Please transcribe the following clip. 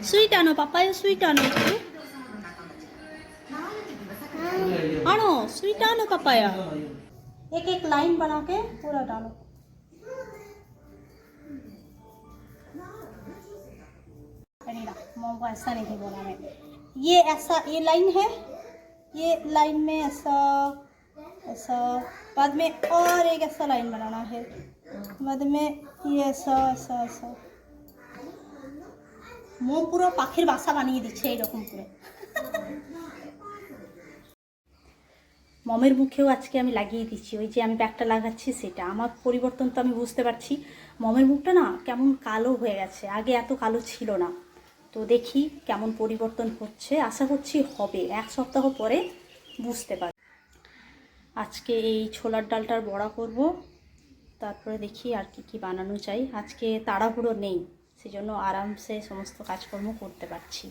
sweet आनो papaya sweet आनो একটু आनो स्वीट आनो पापाया एक एक लाइन बना के पूरा डालो मोम को ऐसा नहीं बोला मैं ये ऐसा ये लाइन है ये लाइन में ऐसा ऐसा बाद में और एक ऐसा लाइन बनाना है बाद में ये ऐसा ऐसा ऐसा मोम पूरा पाखिर बासा বানিয়ে দিচ্ছে এরকম করে মমের মুখেও আজকে আমি লাগিয়ে দিচ্ছি ওই যে আমি ব্যাগটা লাগাচ্ছি সেটা আমার পরিবর্তন তো আমি বুঝতে পারছি মমের মুখটা না কেমন কালো হয়ে গেছে আগে এত কালো ছিল না তো দেখি কেমন পরিবর্তন হচ্ছে আশা করছি হবে এক সপ্তাহ পরে বুঝতে পারব আজকে এই ছোলার ডালটার বড়া করব তারপরে দেখি আর কি কি বানানো চাই আজকে তাড়াহুড়ো নেই সেজন্য আরামসে সমস্ত কাজকর্ম করতে পারছি